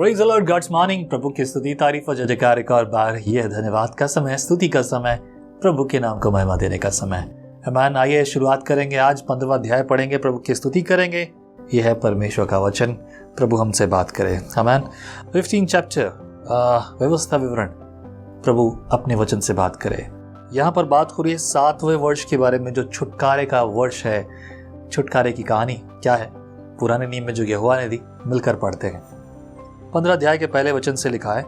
Praise the lord, God's morning. प्रभु की स्तुति, तारीफ और जय जयकार एक और बार। यह धन्यवाद का समय, स्तुति का समय, प्रभु के नाम को महिमा देने का समय। आमीन। आइए शुरुआत करेंगे। आज 15वां अध्याय पढ़ेंगे, प्रभु की स्तुति करेंगे। यह है परमेश्वर का वचन। प्रभु हमसे बात करे। आमीन। 15 चैप्टर, व्यवस्था विवरण। प्रभु अपने वचन से बात करे। यहाँ पर बात हो रही है 7वें वर्ष के बारे में, जो छुटकारे का वर्ष है। छुटकारे की कहानी क्या है? पुराने नियम में जो यहोवा ने दी, मिलकर पढ़ते हैं। 15 अध्याय के पहले वचन से लिखा है,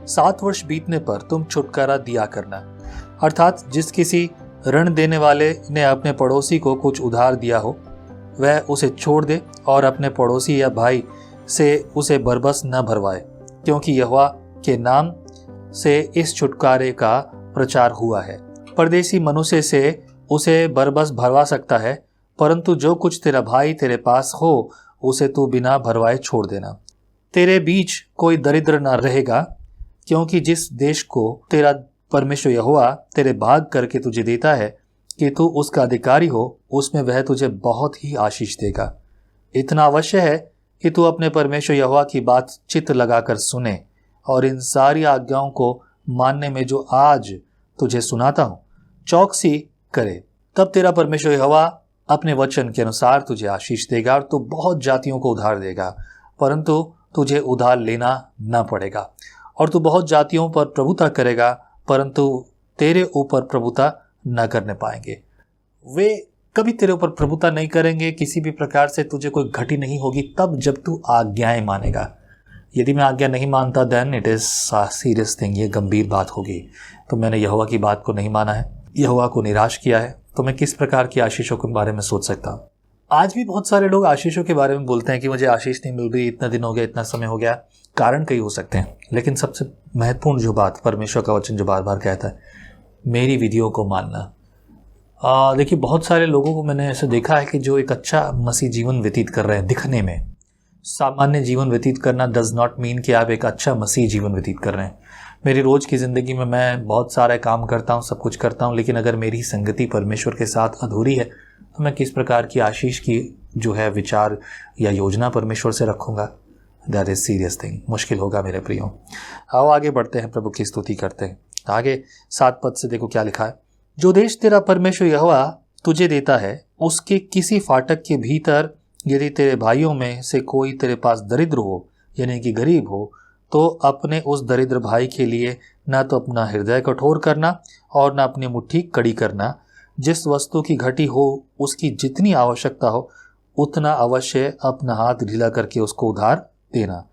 7 वर्ष बीतने पर तुम छुटकारा दिया करना, अर्थात जिस किसी ऋण देने वाले ने अपने पड़ोसी को कुछ उधार दिया हो, वह उसे छोड़ दे और अपने पड़ोसी या भाई से उसे बरबस न भरवाए, क्योंकि यहोवा के नाम से इस छुटकारे का प्रचार हुआ है। परदेशी मनुष्य से उसे बरबस भरवा सकता है, परंतु जो कुछ तेरा भाई तेरे पास हो, उसे तू बिना भरवाए छोड़ देना। तेरे बीच कोई दरिद्र न रहेगा, क्योंकि जिस देश को तेरा परमेश्वर यहोवा तेरे भाग करके तुझे देता है कि तू उसका अधिकारी हो, उसमें वह तुझे बहुत ही आशीष देगा। इतना अवश्य है कि तू अपने परमेश्वर यहोवा की बात चित्त लगाकर सुने और इन सारी आज्ञाओं को मानने में जो आज तुझे सुनाता हूँ चौकसी करे। तब तेरा परमेश्वर यहोवा अपने वचन के अनुसार तुझे आशीष देगा और तू बहुत जातियों को उधार देगा, परंतु तुझे उधार लेना न पड़ेगा। और तू बहुत जातियों पर प्रभुता करेगा, परंतु तेरे ऊपर प्रभुता न करने पाएंगे। वे कभी तेरे ऊपर प्रभुता नहीं करेंगे। किसी भी प्रकार से तुझे कोई घटी नहीं होगी, तब जब तू आज्ञाएं मानेगा। यदि मैं आज्ञा नहीं मानता, then it is serious thing. ये गंभीर बात होगी। तो मैंने यहोवा की बात को नहीं माना है, यहोवा को निराश किया है, तो मैं किस प्रकार की आशीषों के बारे में सोच सकता हूँ? आज भी बहुत सारे लोग आशीषों के बारे में बोलते हैं कि मुझे आशीष नहीं मिल रही, इतना दिन हो गया, इतना समय हो गया। कारण कई हो सकते हैं, लेकिन सबसे महत्वपूर्ण जो बात परमेश्वर का वचन जो बार बार कहता है, मेरी विधियों को मानना। देखिए, बहुत सारे लोगों को मैंने ऐसे देखा है कि जो एक अच्छा मसीह जीवन व्यतीत कर रहे हैं दिखने में। सामान्य जीवन व्यतीत करना डज नॉट मीन कि आप एक अच्छा मसीह जीवन व्यतीत कर रहे हैं। मेरी रोज़ की ज़िंदगी में मैं बहुत सारे काम करता हूँ, सब कुछ करता हूँ, लेकिन अगर मेरी संगति परमेश्वर के साथ अधूरी है, तो मैं किस प्रकार की आशीष की जो है विचार या योजना परमेश्वर से रखूँगा? That is serious thing. मुश्किल होगा मेरे प्रियो। आओ आगे बढ़ते हैं, प्रभु की स्तुति करते हैं। आगे 7 पद से देखो क्या लिखा है। जो देश तेरा परमेश्वर यहोवा तुझे देता है, उसके किसी फाटक के भीतर यदि तेरे भाइयों में से कोई तेरे पास दरिद्र हो, यानी कि गरीब हो, तो अपने उस दरिद्र भाई के लिए न तो अपना हृदय कठोर करना और न अपनी मुट्ठी कड़ी करना। जिस वस्तु की घटी हो, उसकी जितनी आवश्यकता हो, उतना अवश्य अपना हाथ ढीला करके उसको उधार देना।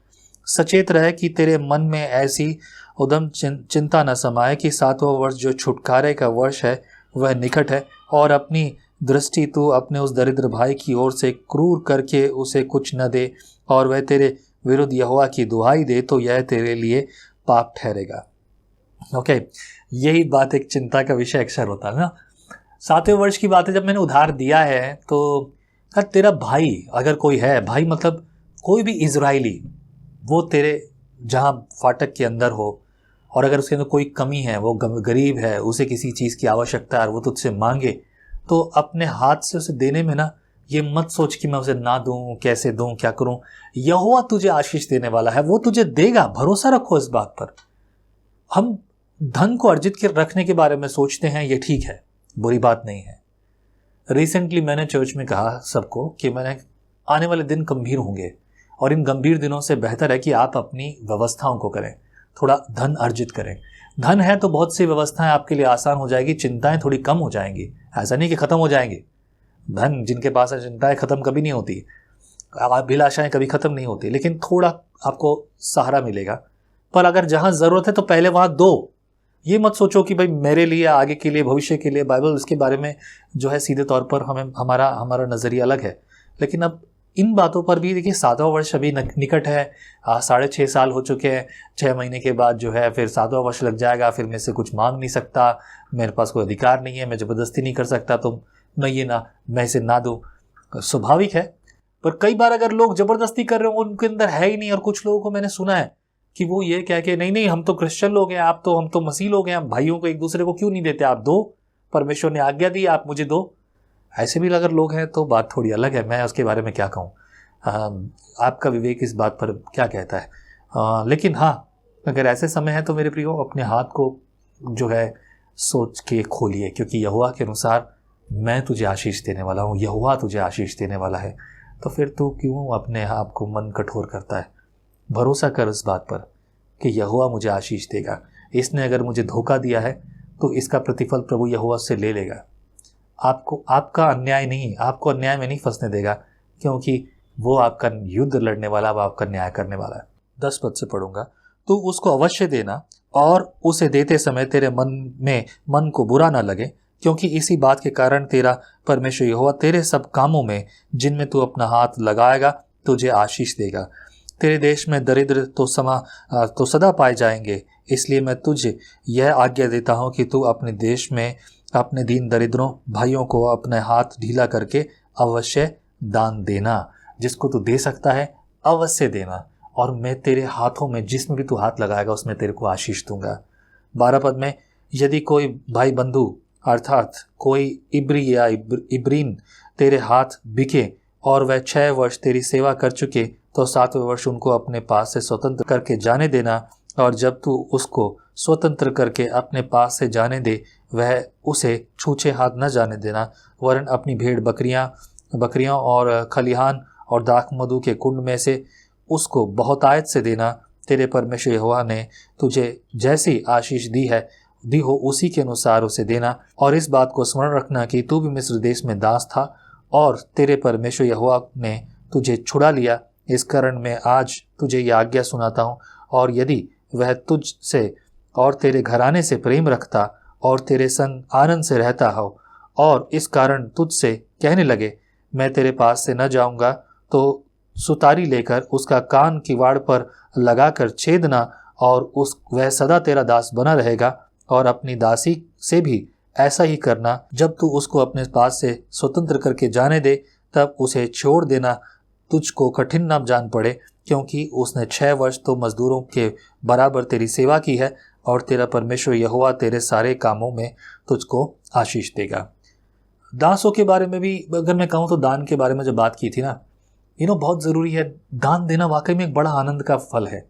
सचेत रहे कि तेरे मन में ऐसी उदम चिंता न समाये कि 7वां वर्ष जो छुटकारे का वर्ष है वह निकट है, और अपनी दृष्टि तू अपने उस दरिद्र भाई की ओर से क्रूर करके उसे कुछ न दे, और वह तेरे विरुद्ध यहोवा की दुहाई दे, तो यह तेरे लिए पाप ठहरेगा। ओके, यही बात एक चिंता का विषय अक्सर होता है ना। 7वें वर्ष की बात है, जब मैंने उधार दिया है, तो तेरा भाई अगर कोई है, भाई मतलब कोई भी इजरायली, वो तेरे जहाँ फाटक के अंदर हो, और अगर उसके अंदर कोई कमी है, वो गरीब है, उसे किसी चीज़ की आवश्यकता है और वो तुझसे मांगे, तो अपने हाथ से उसे देने में ना ये मत सोच कि मैं उसे ना दूं, कैसे दूं, क्या करूं। यहोवा तुझे आशीष देने वाला है, वो तुझे देगा। भरोसा रखो इस बात पर। हम धन को अर्जित कर रखने के बारे में सोचते हैं, ये ठीक है, बुरी बात नहीं है। रिसेंटली मैंने चर्च में कहा सबको कि मैंने आने वाले दिन गंभीर होंगे, और इन गंभीर दिनों से बेहतर है कि आप अपनी व्यवस्थाओं को करें, थोड़ा धन अर्जित करें। धन है तो बहुत सी व्यवस्थाएं आपके लिए आसान हो जाएगी, चिंताएं थोड़ी कम हो जाएंगी। ऐसा नहीं कि खत्म हो जाएंगी। धन जिनके पास है, चिंताएं खत्म कभी नहीं होती, अभिलाषाएं कभी खत्म नहीं होती, लेकिन थोड़ा आपको सहारा मिलेगा। पर अगर जहां जरूरत है तो पहले वहां दो। ये मत सोचो कि भाई मेरे लिए, आगे के लिए, भविष्य के लिए। बाइबल इसके बारे में जो है सीधे तौर पर हमारा नजरिया अलग है। लेकिन अब इन बातों पर भी देखिए, 7वां वर्ष अभी निकट है। 6.5 साल हो चुके हैं। 6 महीने के बाद जो है फिर 7वां वर्ष लग जाएगा। फिर मैं से कुछ मांग नहीं सकता, मेरे पास कोई अधिकार नहीं है, मैं जबरदस्ती नहीं कर सकता, तो मैं इसे ना दूं। स्वाभाविक है। पर कई बार अगर लोग जबरदस्ती कर रहे हो, उनके अंदर है ही नहीं। और कुछ लोगों को मैंने सुना है कि वो ये कह के, नहीं हम तो क्रिश्चियन लोग हैं, हम तो मसीह लोग हैं, हम भाइयों को एक दूसरे को क्यों नहीं देते? आप दो, परमेश्वर ने आज्ञा दी, आप मुझे दो। ऐसे भी अगर लोग हैं तो बात थोड़ी अलग है। मैं उसके बारे में क्या कहूँ। आपका विवेक इस बात पर क्या कहता है? लेकिन हाँ, अगर ऐसे समय है तो मेरे प्रियो अपने हाथ को जो है सोच के खोलिए, क्योंकि यहोवा के अनुसार मैं तुझे आशीष देने वाला हूँ, यहोवा तुझे आशीष देने वाला है। तो फिर तू क्यों अपने आप को मन कठोर करता है? भरोसा कर इस बात पर कि यहोवा मुझे आशीष देगा। इसने अगर मुझे धोखा दिया है तो इसका प्रतिफल प्रभु यहोवा से ले लेगा। आपको आपका अन्याय नहीं, आपको अन्याय में नहीं फंसने देगा, क्योंकि वो आपका युद्ध लड़ने वाला, वो आपका न्याय करने वाला है। 10 पद से पढ़ूंगा। तू उसको अवश्य देना और उसे देते समय तेरे मन को बुरा ना लगे, क्योंकि इसी बात के कारण तेरा परमेश्वर यहोवा तेरे सब कामों में जिनमें तू अपना हाथ लगाएगा तुझे आशीष देगा। तेरे देश में दरिद्र तो सदा पाए जाएंगे, इसलिए मैं तुझे यह आज्ञा देता हूँ कि तू अपने देश में अपने दीन दरिद्रों भाइयों को अपने हाथ ढीला करके अवश्य दान देना। जिसको तू दे सकता है अवश्य देना, और मैं तेरे हाथों में जिसमें भी तू हाथ लगाएगा उसमें तेरे को आशीष दूंगा। 12 पद में, यदि कोई भाई बंधु अर्थात कोई इब्री या इब्रीन तेरे हाथ बिके और वह 6 वर्ष तेरी सेवा कर चुके, तो 7वें वर्ष उनको अपने पास से स्वतंत्र करके जाने देना। और जब तू उसको स्वतंत्र करके अपने पास से जाने दे, वह उसे छूछे हाथ न जाने देना, वरन अपनी भेड़ बकरियां और खलिहान और दाख मधु के कुंड में से उसको बहुतायत से देना। तेरे परमेश्वर यहोवा ने तुझे जैसी आशीष दी हो उसी के अनुसार उसे देना। और इस बात को स्मरण रखना कि तू भी मिस्र देश में दास था और तेरे परमेश्वर यहोवा ने तुझे छुड़ा लिया। इस कारण मैं आज तुझे यह आज्ञा सुनाता हूँ, और यदि वह तुझ से और तेरे घराने से प्रेम रखता और तेरे संग आनंद से रहता हो, और इस कारण तुझसे कहने लगे मैं तेरे पास से न जाऊंगा, तो सुतारी लेकर उसका कान किवाड़ पर लगाकर छेदना, और वह सदा तेरा दास बना रहेगा। और अपनी दासी से भी ऐसा ही करना। जब तू उसको अपने पास से स्वतंत्र करके जाने दे, तब उसे छोड़ देना तुझको कठिन न जान पड़े, क्योंकि उसने 6 वर्ष तो मजदूरों के बराबर तेरी सेवा की है, और तेरा परमेश्वर यहोवा तेरे सारे कामों में तुझको आशीष देगा। दासों के बारे में भी अगर मैं कहूँ तो दान के बारे में जब बात की थी ना, बहुत ज़रूरी है। दान देना वाकई में एक बड़ा आनंद का फल है।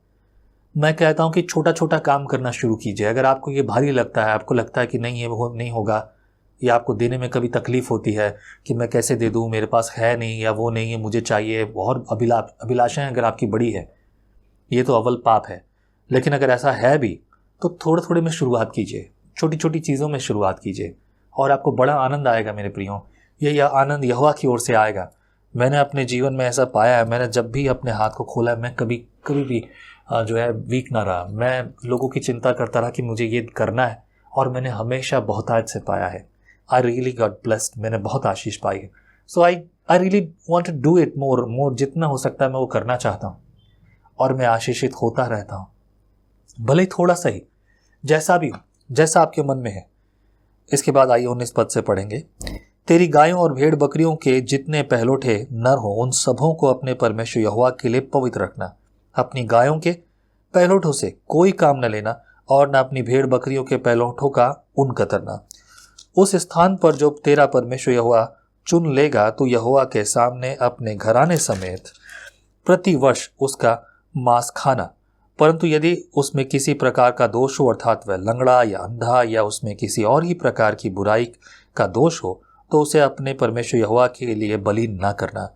मैं कहता हूँ कि छोटा छोटा काम करना शुरू कीजिए। अगर आपको ये भारी लगता है, आपको लगता है कि नहीं ये वो नहीं होगा, या आपको देने में कभी तकलीफ़ होती है कि मैं कैसे दे दूँ, मेरे पास है नहीं, या वो नहीं है मुझे चाहिए, और अभिलाषाएँ अगर आपकी बड़ी है, ये तो अव्वल पाप है। लेकिन अगर ऐसा है भी तो थोड़े थोड़े में शुरुआत कीजिए, छोटी छोटी चीज़ों में शुरुआत कीजिए, और आपको बड़ा आनंद आएगा मेरे प्रियों। यह आनंद यहोवा की ओर से आएगा। मैंने अपने जीवन में ऐसा पाया है, मैंने जब भी अपने हाथ को खोला है, मैं कभी भी जो है वीक ना रहा। मैं लोगों की चिंता करता रहा कि मुझे ये करना है, और मैंने हमेशा बहुतायत से पाया है। आई रियली गॉट ब्लेस्ड, मैंने बहुत आशीष पाई है। So I really want to do it more. जितना हो सकता है मैं वो करना चाहता हूँ, और मैं आशीषित होता रहता हूँ, भले ही थोड़ा सा ही, जैसा भी हो, जैसा आपके मन में है। इसके बाद आइए 19 पद से पढ़ेंगे। तेरी गायों और भेड़ बकरियों के जितने पहलौठे नर हो, उन सबों को अपने परमेश्वर यहोवा के लिए पवित्र रखना। अपनी गायों के पहलौठों से कोई काम न लेना, और न अपनी भेड़ बकरियों के पहलौठों का ऊन कतरना। उस स्थान पर जो तेरा परमेश्वर यहोवा चुन लेगा, तो यहोवा के सामने अपने घराने समेत प्रति वर्ष उसका मांस खाना। परंतु यदि उसमें किसी प्रकार का दोष हो, अर्थात वह लंगड़ा या अंधा या उसमें किसी और ही प्रकार की बुराई का दोष हो, तो उसे अपने परमेश्वर यहोवा के लिए बलि न करना।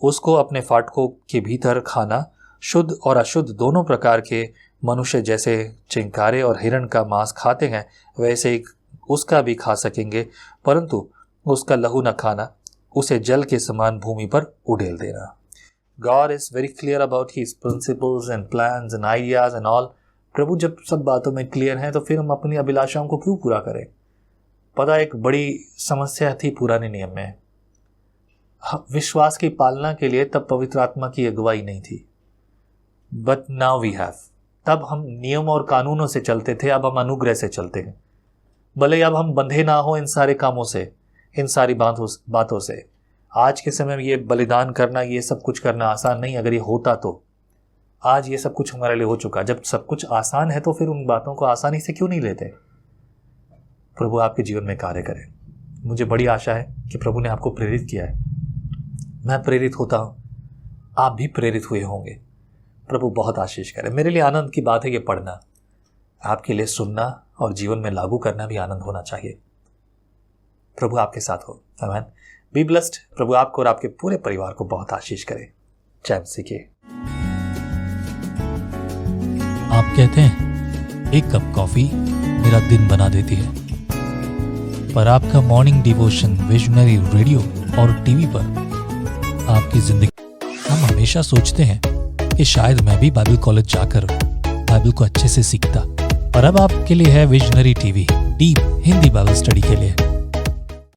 उसको अपने फाटकों के भीतर खाना। शुद्ध और अशुद्ध दोनों प्रकार के मनुष्य जैसे चिंकारे और हिरण का मांस खाते हैं, वैसे ही उसका भी खा सकेंगे, परंतु उसका लहू न खाना। उसे जल के समान भूमि पर उड़ेल देना। God is very clear about his principles and plans and ideas and all. प्रभु जब सब बातों में क्लियर हैं, तो फिर हम अपनी अभिलाषाओं को क्यों पूरा करें? पता, एक बड़ी समस्या थी पुराने नियम में। विश्वास की पालना के लिए तब पवित्र आत्मा की अगुवाई नहीं थी, बट नाउ वी हैव। तब हम नियम और कानूनों से चलते थे, अब हम अनुग्रह से चलते हैं। भले अब हम बंधे ना हो इन सारे कामों से, इन सारी बातों से। आज के समय में ये बलिदान करना, ये सब कुछ करना आसान नहीं। अगर ये होता तो आज ये सब कुछ हमारे लिए हो चुका। जब सब कुछ आसान है तो फिर उन बातों को आसानी से क्यों नहीं लेते? प्रभु आपके जीवन में कार्य करे। मुझे बड़ी आशा है कि प्रभु ने आपको प्रेरित किया है। मैं प्रेरित होता हूँ, आप भी प्रेरित हुए होंगे। प्रभु बहुत आशीष करे। मेरे लिए आनंद की बात है ये पढ़ना, आपके लिए सुनना और जीवन में लागू करना भी आनंद होना चाहिए। प्रभु आपके साथ हो। आमीन। Be blessed. प्रभु आपको और आपके पूरे परिवार को बहुत आशीष करे। जय मसीह की। आप कहते हैं एक कप कॉफी मेरा दिन बना देती है, पर आपका मॉर्निंग डिवोशन विजनरी रेडियो और टीवी पर आपकी जिंदगी। हम हमेशा सोचते हैं कि शायद मैं भी बाइबल कॉलेज जाकर बाइबल को अच्छे से सीखता, पर अब आपके लिए है visionary TV, deep Hindi Bible study के लिए।